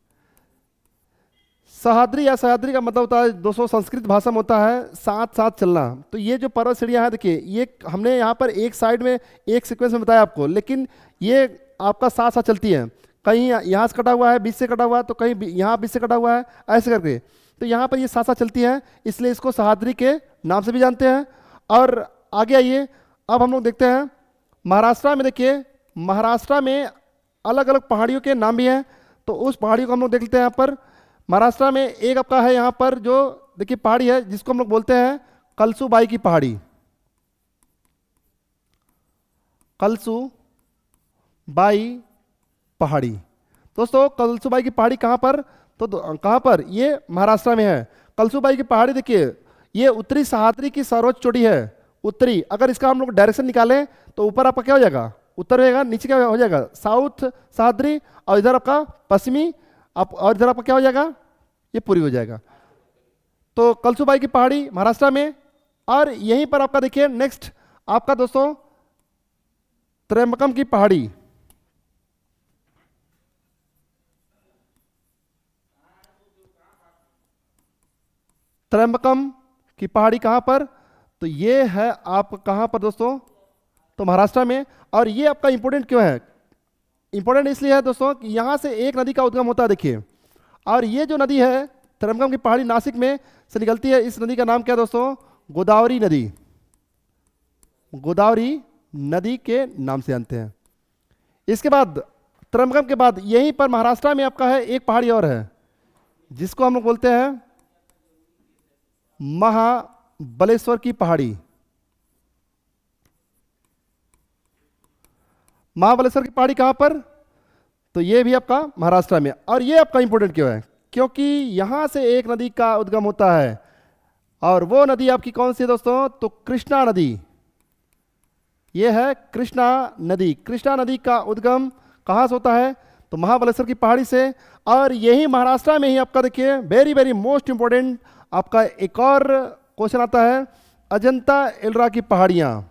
सह्याद्री या सह्याद्री का मतलब होता है दोस्तों संस्कृत भाषा में होता है साथ साथ चलना। तो ये जो पर्वत श्रेणियां हैं देखिए, ये हमने यहाँ पर एक साइड में एक सीक्वेंस में बताया आपको, लेकिन ये आपका साथ साथ चलती है। कहीं यहाँ से कटा हुआ है, बीच से कटा हुआ है, तो कहीं यहाँ बीच से कटा हुआ है, ऐसे करके। तो यहाँ पर ये साथ साथ चलती है, इसलिए इसको सह्याद्री के नाम से भी जानते हैं। और आगे आइए अब हम लोग देखते हैं महाराष्ट्र में। देखिए महाराष्ट्र में अलग अलग पहाड़ियों के नाम भी हैं, तो उस पहाड़ियों को हम लोग देख लेते हैं। यहाँ पर महाराष्ट्र में एक आपका है यहाँ पर जो देखिए पहाड़ी है जिसको हम लोग बोलते हैं कलसुबाई की पहाड़ी। कलसुबाई पहाड़ी। दोस्तों कलसुबाई की पहाड़ी कहाँ पर? तो कहाँ पर? ये महाराष्ट्र में है। कलसुबाई की पहाड़ी देखिए ये उत्तरी सह्याद्री की सर्वोच्च चोटी है। उत्तरी, अगर इसका हम लोग डायरेक्शन निकालें तो ऊपर आपका क्या हो जाएगा? उत्तर रहेगा, नीचे क्या हो जाएगा? साउथ सह्याद्री, और इधर आपका पश्चिमी, और इधर आपका क्या हो जाएगा? ये पूरी हो जाएगा। तो कलसुबाई की पहाड़ी महाराष्ट्र में। और यहीं पर आपका देखिए नेक्स्ट आपका दोस्तों त्रयंबकम की पहाड़ी। त्रयंबकम की पहाड़ी कहां पर? तो ये है आप कहां पर दोस्तों? तो महाराष्ट्र में। और ये आपका इंपॉर्टेंट क्यों है? इंपॉर्टेंट इसलिए है दोस्तों कि यहां से एक नदी का उद्गम होता है। देखिए और ये जो नदी है त्रयंबकम की पहाड़ी नासिक में से निकलती है, इस नदी का नाम क्या है दोस्तों? गोदावरी नदी। गोदावरी नदी के नाम से जानते हैं। इसके बाद त्रयंबकम के बाद यहीं पर महाराष्ट्र में आपका है एक पहाड़ी और है, जिसको हम लोग बोलते हैं महाबलेश्वर की पहाड़ी। महाबलेश्वर की पहाड़ी कहां पर? तो ये भी आपका महाराष्ट्र में। और ये आपका इंपॉर्टेंट क्यों है? क्योंकि यहां से एक नदी का उद्गम होता है, और वो नदी आपकी कौन सी है दोस्तों? तो कृष्णा नदी। ये है कृष्णा नदी। कृष्णा नदी का उद्गम कहां से होता है? तो महाबलेश्वर की पहाड़ी से। और यही महाराष्ट्र में ही आपका देखिए वेरी वेरी मोस्ट इंपॉर्टेंट आपका एक और क्वेश्चन आता है, अजंता एलोरा की पहाड़ियां।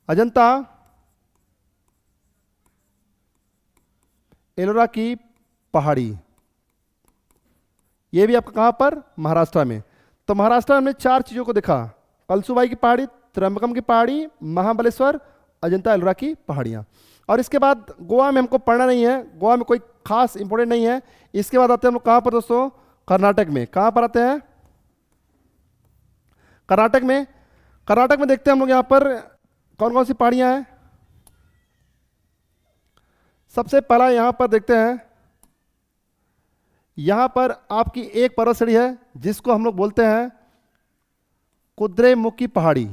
अजंता एलोरा की पहाड़ी, ये भी आपका कहां पर? महाराष्ट्र में। तो महाराष्ट्र में हमने चार चीजों को देखा, कलसुबाई की पहाड़ी, त्रयंबकम की पहाड़ी, महाबलेश्वर, अजंता एलोरा की पहाड़ियां। और इसके बाद गोवा में हमको पढ़ना नहीं है, गोवा में कोई खास इंपॉर्टेंट नहीं है। इसके बाद आते हैं हम लोग कहां पर दोस्तों? कर्नाटक में। कहां पर आते हैं? कर्नाटक में। कर्नाटक में देखते हैं हम लोग यहां पर कौन कौन सी पहाड़ियां हैं। सबसे पहला यहां पर देखते हैं, यहां पर आपकी एक पर्वत श्रेणी है जिसको हम लोग बोलते हैं कुद्रेमुख की पहाड़ी।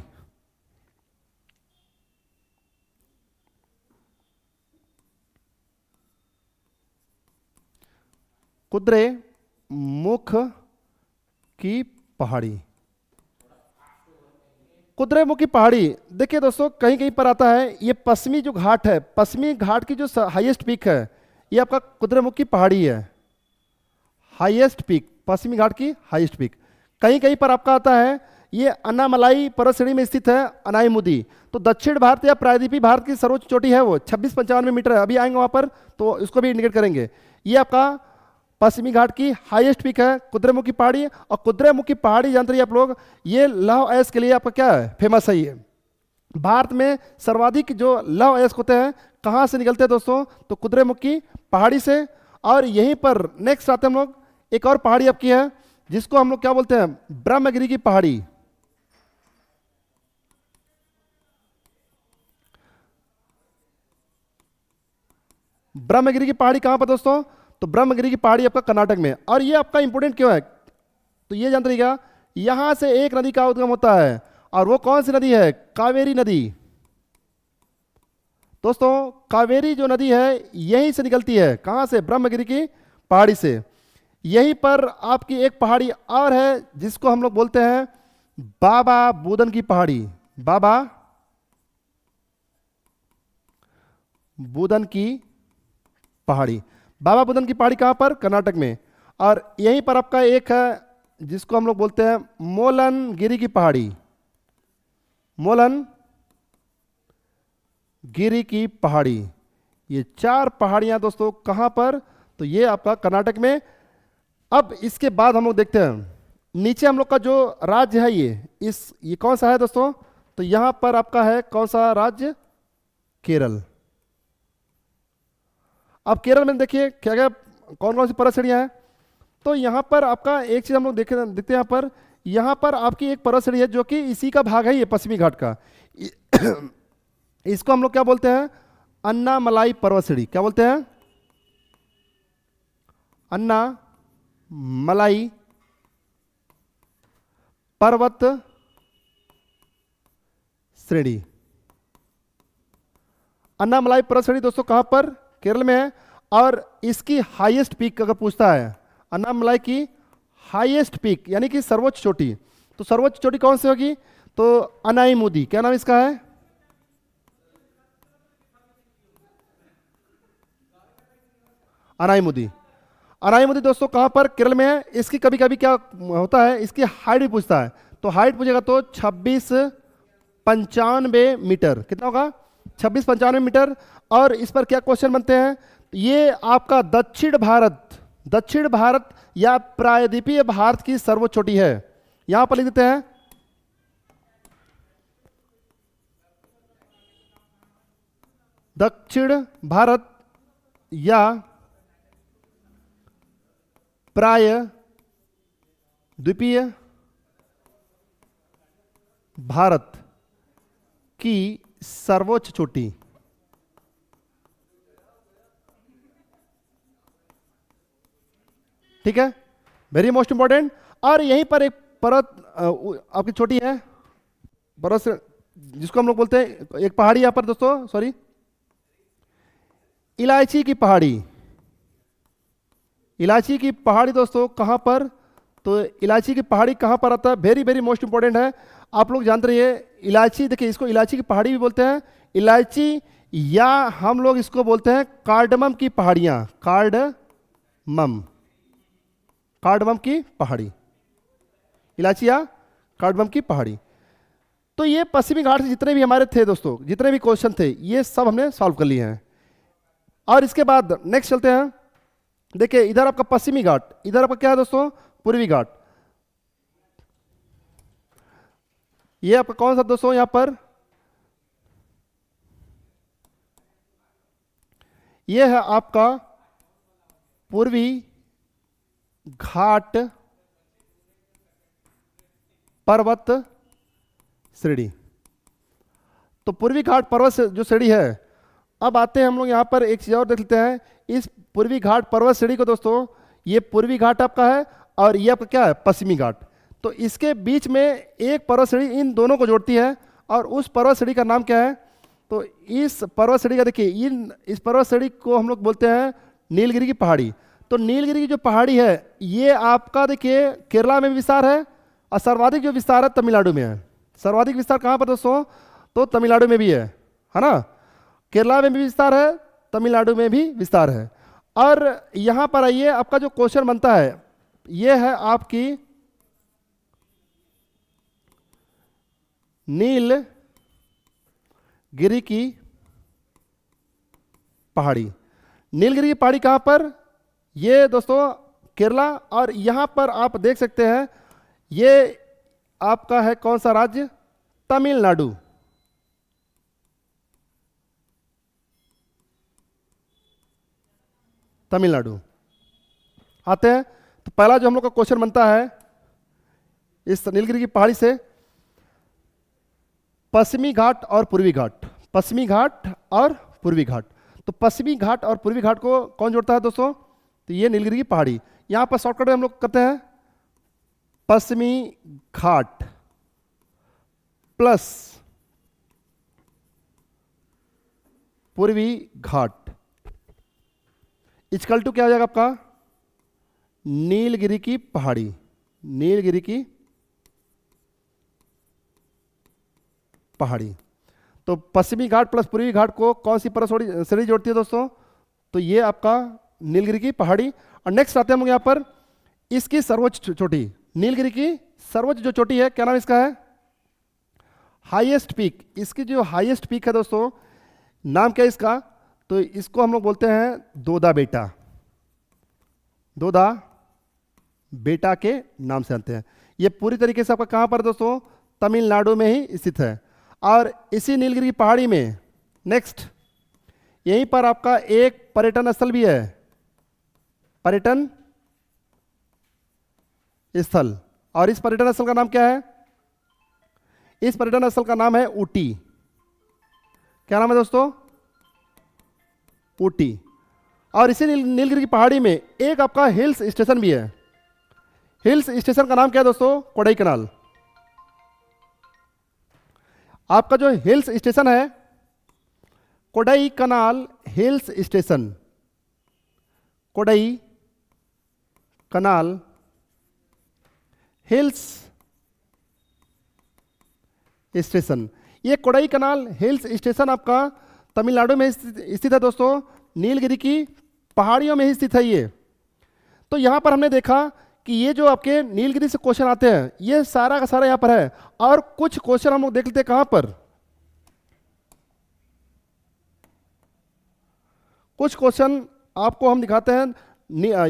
कुद्रेमुख की पहाड़ी। कुद्रेमुख की पहाड़ी देखिए दोस्तों कहीं कहीं पर आता है, ये पश्चिमी जो घाट है, पश्चिमी घाट की जो हाईएस्ट पीक है, ये आपका कुद्रेमुख की पहाड़ी है। हाईएस्ट पीक, पश्चिमी घाट की हाईएस्ट पीक। कहीं कहीं पर आपका आता है, ये अन्नामलाई पर्वत श्रेणी में स्थित है, अनाईमुदी। तो दक्षिण भारत या प्रायद्वीपीय भारत की सर्वोच्च चोटी है वो 2695 मीटर है। अभी आएंगे वहां पर तो इसको भी इंडिकेट करेंगे। ये आपका पश्चिमी घाट की हाईएस्ट पीक है कुद्रेमुख की पहाड़ी। और कुद्रेमुख की पहाड़ी जानते हैं आप लोग, ये लौह अयस्क के लिए आपका क्या है? फेमस है। ये भारत में सर्वाधिक जो लौह अयस्क होते हैं कहां से निकलते हैं दोस्तों? तो कुद्रेमुख की पहाड़ी से। और यहीं पर नेक्स्ट आते हैं हम लोग, एक और पहाड़ी आपकी है जिसको हम लोग क्या बोलते हैं? ब्रह्मगिरी की पहाड़ी। ब्रह्मगिरी की पहाड़ी कहां पर दोस्तों? तो ब्रह्मगिरी की पहाड़ी आपका कर्नाटक में। और ये आपका इंपोर्टेंट क्यों है? तो ये जानते रहिएगा, यहां से एक नदी का उद्गम होता है, और वो कौन सी नदी है? कावेरी नदी। दोस्तों कावेरी जो नदी है यहीं से निकलती है, कहां से? ब्रह्मगिरी की पहाड़ी से। यहीं पर आपकी एक पहाड़ी और है जिसको हम लोग बोलते हैं बाबा बूदन की पहाड़ी। बाबा बूदन की पहाड़ी। बाबा बुदन की पहाड़ी कहां पर? कर्नाटक में। और यहीं पर आपका एक है जिसको हम लोग बोलते हैं मोलन गिरी की पहाड़ी। मोलन गिरी की पहाड़ी। ये चार पहाड़ियां दोस्तों कहां पर? तो ये आपका कर्नाटक में। अब इसके बाद हम लोग देखते हैं नीचे हम लोग का जो राज्य है, ये कौन सा है दोस्तों? तो यहां पर आपका है कौन सा राज्य? केरल। अब केरल में देखिए क्या क्या कौन कौन सी पर्वत श्रेणियां हैं। तो यहाँ पर आपका एक चीज हम लोग देखते हैं यहाँ पर आपकी एक पर्वत श्रेणी है जो कि इसी का भाग है, ये पश्चिमी घाट का। इसको हम लोग क्या बोलते हैं? अन्नामलाई पर्वत श्रेणी। क्या बोलते हैं? अन्नामलाई पर्वत श्रेणी। अन्नामलाई पर्वत श्रेणी दोस्तों कहां पर? केरल में है। और इसकी हाईएस्ट पीक अगर पूछता है, अन्नामलाई की हाईएस्ट पीक यानी कि सर्वोच्च चोटी, तो सर्वोच्च चोटी कौन सी होगी? तो अनाईमुदी। क्या नाम इसका है? अनाईमुदी। अनाईमुदी दोस्तों कहां पर? केरल में है। इसकी कभी कभी क्या होता है, इसकी हाइट भी पूछता है। तो हाइट पूछेगा तो 2695 मीटर। कितना होगा? 2695 मीटर। और इस पर क्या क्वेश्चन बनते हैं? ये आपका दक्षिण भारत या प्रायद्वीपीय भारत की सर्वोच्च चोटी है। यहां पर लिख देते हैं दक्षिण भारत या प्राय द्वीपीय भारत की सर्वोच्च चोटी। ठीक है, वेरी मोस्ट इंपॉर्टेंट। और यहीं पर एक पर्वत आपकी छोटी है, पर्वत जिसको हम लोग बोलते हैं एक पहाड़ी यहां पर दोस्तों, सॉरी, इलायची की पहाड़ी। इलायची की पहाड़ी दोस्तों कहां पर, तो इलायची की पहाड़ी कहां पर आता है, वेरी वेरी मोस्ट इंपॉर्टेंट है। आप लोग जानते रहिए इलायची, देखिए इसको इलायची की पहाड़ी भी बोलते हैं, इलायची, या हम लोग इसको बोलते हैं कार्डमम की पहाड़ियां, कार्डमम, कार्डमम की पहाड़ी, इलायची या कार्डमम की पहाड़ी। तो ये पश्चिमी घाट से जितने भी हमारे थे दोस्तों, जितने भी क्वेश्चन थे ये सब हमने सॉल्व कर लिए हैं। और इसके बाद नेक्स्ट चलते हैं। देखिए इधर आपका पश्चिमी घाट, इधर आपका क्या है दोस्तों, पूर्वी घाट। ये आपका कौन सा दोस्तों, यहां पर ये है आपका पूर्वी घाट पर्वत श्रेणी। तो पूर्वी घाट पर्वत जो श्रेणी है, अब आते हैं हम लोग यहां पर एक चीज और देख लेते हैं। इस पूर्वी घाट पर्वत श्रेणी को दोस्तों, ये पूर्वी घाट आपका है और ये आपका क्या है, पश्चिमी घाट। तो इसके बीच में एक पर्वत श्रेणी इन दोनों को जोड़ती है और उस पर्वत श्रेणी का नाम क्या है, तो इस पर्वत श्रेणी का देखिए, इस पर्वत श्रेणी को हम लोग बोलते हैं नीलगिरी की पहाड़ी। तो नीलगिरी की जो पहाड़ी है ये आपका देखिए केरला में विस्तार है और सर्वाधिक जो विस्तार है तमिलनाडु में है। सर्वाधिक विस्तार कहाँ पर दोस्तों, तो तमिलनाडु में भी है ना। केरला में भी विस्तार है, तमिलनाडु में भी विस्तार है। और यहां पर आइए, आपका जो क्वेश्चन बनता है ये है आपकी नीलगिरी की पहाड़ी। नीलगिरी की पहाड़ी कहां पर, ये दोस्तों केरला, और यहां पर आप देख सकते हैं ये आपका है कौन सा राज्य, तमिलनाडु। तमिलनाडु आते हैं। तो पहला जो हम लोग का क्वेश्चन बनता है इस नीलगिरी की पहाड़ी से, पश्चिमी घाट और पूर्वी घाट, पश्चिमी घाट और पूर्वी घाट। तो पश्चिमी घाट और पूर्वी घाट को कौन जोड़ता है दोस्तों, तो ये नीलगिरी की पहाड़ी। यहां पर शॉर्टकट में हम लोग करते हैं पश्चिमी घाट प्लस पूर्वी घाट इक्वल टू क्या हो जाएगा आपका, नीलगिरी की पहाड़ी। नीलगिरी की पहाड़ी। तो पश्चिमी घाट प्लस पूर्वी घाट को कौन सी पर्वत श्रेणी जोड़ती है दोस्तों, तो ये आपका नीलगिरी की पहाड़ी। और नेक्स्ट आते हैं हम लोग यहां पर इसकी सर्वोच्च चोटी, नीलगिरी की सर्वोच्च जो चोटी है, क्या नाम इसका है, हाईएस्ट पीक। इसकी जो हाईएस्ट पीक है दोस्तों, नाम क्या है इसका, तो इसको हम लोग बोलते हैं दोदा बेटा। दोदा बेटा के नाम से जानते हैं। ये पूरी तरीके से आपका कहां पर दोस्तों, तमिलनाडु में ही स्थित है। और इसी नीलगिरी की पहाड़ी में नेक्स्ट यहीं पर आपका एक पर्यटन स्थल भी है, पर्यटन स्थल। और इस पर्यटन स्थल का नाम क्या है, इस पर्यटन स्थल का नाम है ऊटी। क्या नाम है दोस्तों, ऊटी। और इसी नीलगिरी की पहाड़ी में एक आपका हिल्स स्टेशन भी है। हिल्स स्टेशन का नाम क्या है दोस्तों, कोडाईकनाल। आपका जो हिल्स स्टेशन है Kodaikanal hills station, Kodaikanal hills station. ये कोडाईकनाल हिल्स स्टेशन आपका तमिलनाडु में स्थित है दोस्तों, नीलगिरी की पहाड़ियों में ही स्थित है ये। तो यहां पर हमने देखा कि ये जो आपके नीलगिरी से क्वेश्चन आते हैं ये सारा का सारा यहां पर है। और कुछ क्वेश्चन हम लोग देख लेते हैं कहां पर, कुछ क्वेश्चन आपको हम दिखाते हैं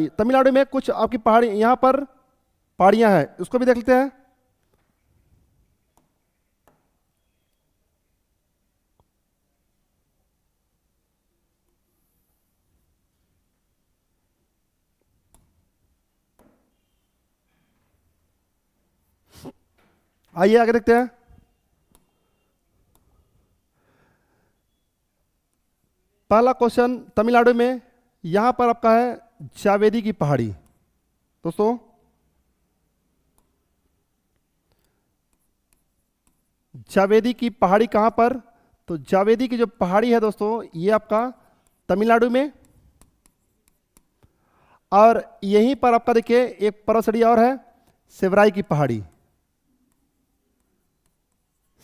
तमिलनाडु में कुछ आपकी पहाड़ी, यहां पर पहाड़ियां हैं, उसको भी देख लेते हैं। आइए आगे देखते हैं। पहला क्वेश्चन तमिलनाडु में, यहां पर आपका है जावेदी की पहाड़ी। दोस्तों जावेदी की पहाड़ी कहां पर? तो जावेदी की जो पहाड़ी है दोस्तों, ये आपका तमिलनाडु में, और यहीं पर आपका देखिए एक पर्वतश्रेणी और है, सेवराई की पहाड़ी।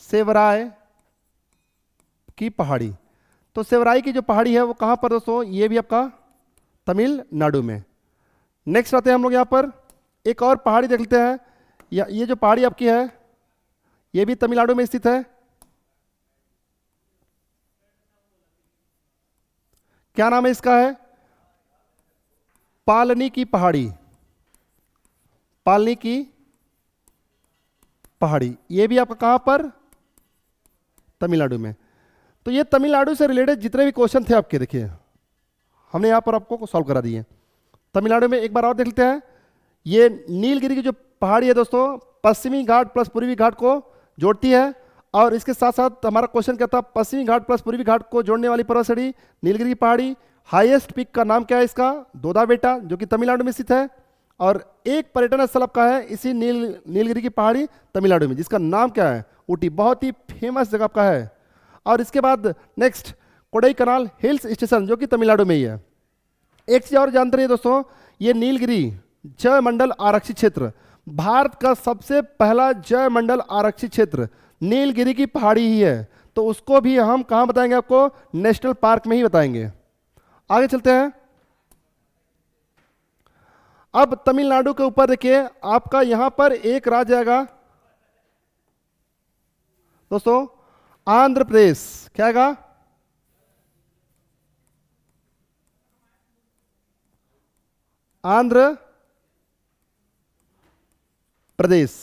सेवराय की पहाड़ी। तो सेवराई की जो पहाड़ी है वो कहां पर दोस्तों? ये भी आपका तमिलनाडु में। नेक्स्ट आते हैं हम लोग यहां पर, एक और पहाड़ी देख लेते हैं। ये जो पहाड़ी आपकी है ये भी तमिलनाडु में स्थित है। क्या नाम है इसका? है पालनी की पहाड़ी। पालनी की पहाड़ी, ये भी आपका कहां पर? तमिलनाडु में। तो ये तमिलनाडु से रिलेटेड जितने भी क्वेश्चन थे आपके, देखिए हमने यहां पर आपको सॉल्व करा दिए। तमिलनाडु में एक बार और देख लेते हैं। ये नीलगिरी की जो पहाड़ी है दोस्तों, पश्चिमी घाट प्लस पूर्वी घाट को जोड़ती है, और इसके साथ साथ हमारा क्वेश्चन क्या था? पश्चिमी घाट प्लस पूर्वी घाट को जोड़ने वाली पर्वतश्रेणी नीलगिरी की पहाड़ी। हाईएस्ट पीक का नाम क्या है इसका? दोदा बेटा, जो कि तमिलनाडु में स्थित है। और एक पर्यटन स्थल आपका है इसी नीलगिरी की पहाड़ी तमिलनाडु में, जिसका नाम क्या है? ऊटी। बहुत ही फेमस जगह आपका है। और इसके बाद नेक्स्ट कोडाईकनाल हिल्स स्टेशन, जो कि तमिलनाडु में ही है। एक चीज और जानते रहिए दोस्तों, ये नीलगिरी जैव मंडल आरक्षित क्षेत्र, भारत का सबसे पहला जैव मंडल आरक्षित क्षेत्र नीलगिरी की पहाड़ी ही है। तो उसको भी हम कहां बताएंगे आपको? नेशनल पार्क में ही बताएंगे। आगे चलते हैं। अब तमिलनाडु के ऊपर देखिए आपका यहां पर एक राज्य आएगा दोस्तों, आंध्र प्रदेश। क्या आएगा? आंध्र प्रदेश।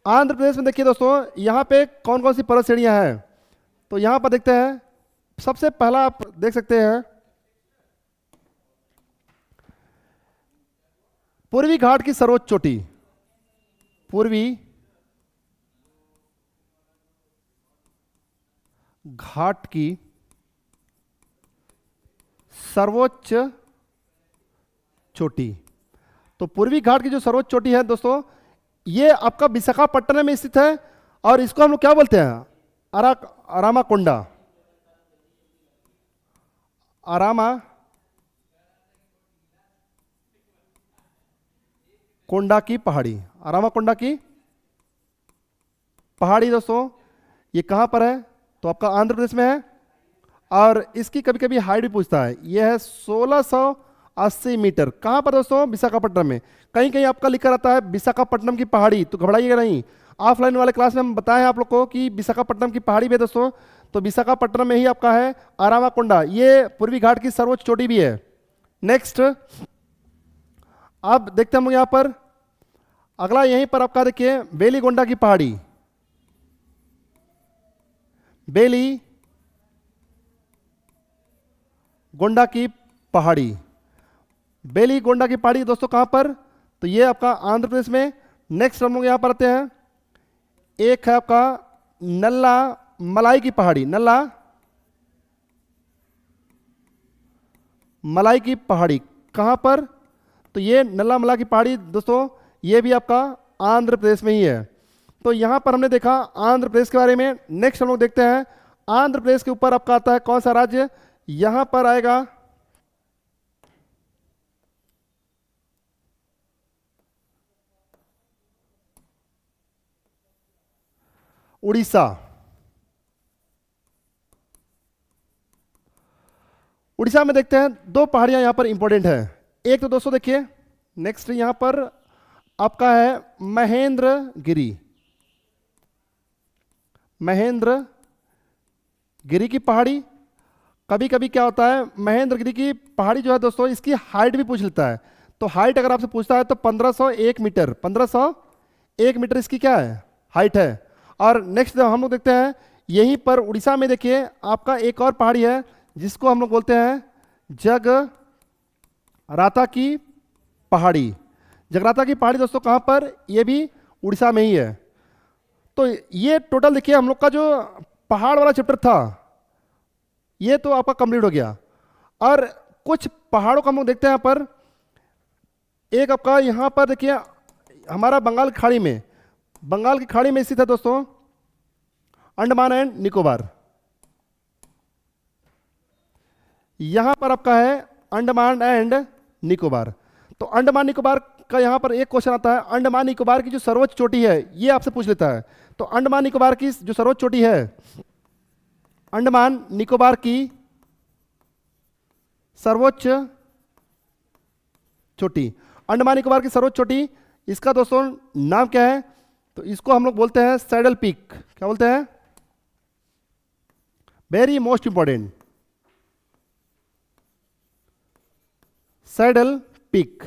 आंध्र प्रदेश में देखिए दोस्तों, यहां पे कौन कौन सी पर्वत श्रेणियां हैं? तो यहां पर देखते हैं। सबसे पहला आप देख सकते हैं पूर्वी घाट की सर्वोच्च चोटी। पूर्वी घाट की सर्वोच्च चोटी। तो पूर्वी घाट की जो सर्वोच्च चोटी है दोस्तों, ये आपका विशाखापट्टनम में स्थित है, और इसको हम लोग क्या बोलते हैं? अरामा कोंडा। अरामा कोंडा की पहाड़ी। अरामा कोंडा की पहाड़ी दोस्तों, ये कहां पर है? तो आपका आंध्र प्रदेश में है। और इसकी कभी कभी हाइट भी पूछता है। यह है 1680 मीटर। कहां पर दोस्तों? विशाखापट्टनम में। कहीं कहीं आपका लिखा रहता है विशाखापट्टनम की पहाड़ी, तो घबराइएगा नहीं। ऑफलाइन वाले क्लास में हम बताए हैं आप लोग को कि विशाखापट्टनम की पहाड़ी भी है दोस्तों। तो विशाखापट्टनम में ही आपका है अरावाकोंडा, ये पूर्वी घाट की सर्वोच्च चोटी भी है। नेक्स्ट अब देखते हैं हम यहां पर अगला, यहीं पर आपका देखिए बेलीगोंडा की पहाड़ी। बेली गोंडा की पहाड़ी। बेली गोंडा की पहाड़ी दोस्तों कहां पर? तो ये आपका आंध्र प्रदेश में। नेक्स्ट हम लोग यहां पर आते हैं, एक है आपका नल्ला मलाई की पहाड़ी। नल्ला मलाई की पहाड़ी कहां पर? तो ये नल्ला मला की पहाड़ी दोस्तों, ये भी आपका आंध्र प्रदेश में ही है। तो यहां पर हमने देखा आंध्र प्रदेश के बारे में। नेक्स्ट हम लोग देखते हैं आंध्र प्रदेश के ऊपर आपका आता है कौन सा राज्य? यहां पर आएगा उड़ीसा। उड़ीसा में देखते हैं दो पहाड़ियां यहां पर इंपॉर्टेंट है। एक तो दोस्तों देखिए नेक्स्ट यहां पर आपका है महेंद्र गिरी। महेंद्र गिरी की पहाड़ी। कभी कभी क्या होता है, महेंद्र गिरी की पहाड़ी जो है दोस्तों, इसकी हाइट भी पूछ लेता है। तो हाइट अगर आपसे पूछता है तो 1501 मीटर, 1501 मीटर इसकी क्या है? हाइट है। और नेक्स्ट हम लोग देखते हैं यहीं पर उड़ीसा में देखिए आपका एक और पहाड़ी है जिसको हम लोग बोलते हैं जगराता की पहाड़ी। जगराता की पहाड़ी दोस्तों कहां पर? ये भी उड़ीसा में ही है। तो ये टोटल देखिए हम लोग का जो पहाड़ वाला चैप्टर था ये तो आपका कंप्लीट हो गया। और कुछ पहाड़ों का हम लोग देखते हैं यहाँ पर। एक आपका यहाँ पर देखिए हमारा बंगाल की खाड़ी में स्थित है दोस्तों अंडमान एंड निकोबार। यहां पर आपका है अंडमान एंड निकोबार। तो अंडमान निकोबार का यहां पर एक क्वेश्चन आता है, अंडमान निकोबार की जो सर्वोच्च चोटी है ये आपसे पूछ लेता है। तो अंडमान निकोबार की जो सर्वोच्च चोटी है, अंडमान निकोबार की सर्वोच्च चोटी, अंडमान निकोबार की सर्वोच्च चोटी, इसका दोस्तों नाम क्या है? तो इसको हम लोग बोलते हैं सैडल पीक। क्या बोलते हैं? Very most important, saddle peak.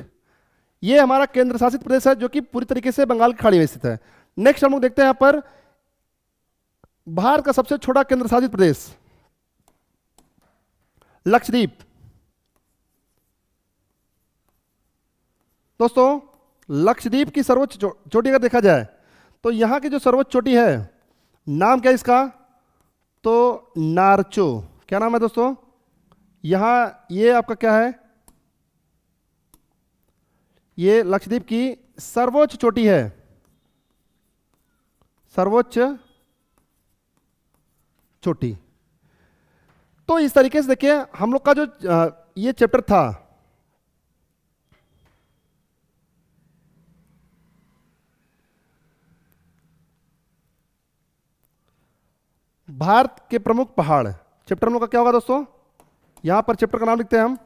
ये हमारा केंद्र शासित प्रदेश है जो कि पूरी तरीके से बंगाल की खाड़ी में स्थित है। नेक्स्ट हम लोग देखते हैं यहां पर भारत का सबसे छोटा केंद्र शासित प्रदेश लक्षद्वीप। दोस्तों लक्षद्वीप की सर्वोच्च चोटी अगर देखा जाए तो यहां की जो सर्वोच्च चोटी है नाम क्या है इसका? तो नारचो। क्या नाम है दोस्तों? यहां ये आपका क्या है? ये लक्षद्वीप की सर्वोच्च चोटी है, सर्वोच्च चोटी। तो इस तरीके से देखिए हम लोग का जो ये चैप्टर था भारत के प्रमुख पहाड़, चैप्टर हम लोग का क्या होगा दोस्तों? यहां पर चैप्टर का नाम लिखते हैं हम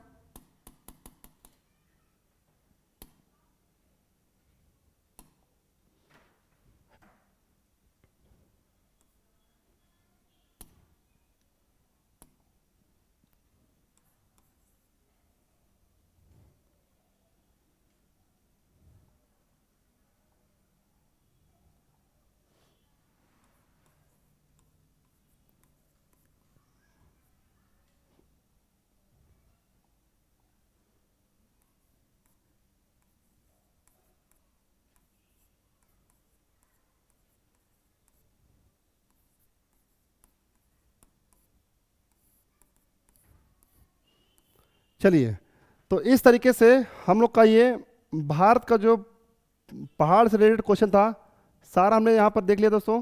चलिए। तो इस तरीके से हम लोग का ये भारत का जो पहाड़ से रिलेटेड क्वेश्चन था सारा हमने यहां पर देख लिया दोस्तों।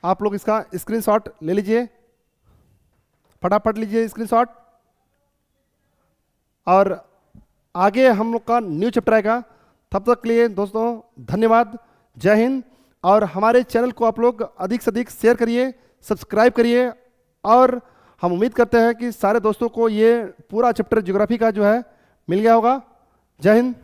आप लोग इसका स्क्रीनशॉट ले लीजिए, फटाफट लीजिए स्क्रीनशॉट। और आगे हम लोग का न्यू चैप्टर आएगा। तब तक के लिए दोस्तों धन्यवाद, जय हिंद। और हमारे चैनल को आप लोग अधिक से अधिक शेयर करिए, सब्सक्राइब करिए। और हम उम्मीद करते हैं कि सारे दोस्तों को ये पूरा चैप्टर ज्योग्राफी का जो है मिल गया होगा। जय हिंद।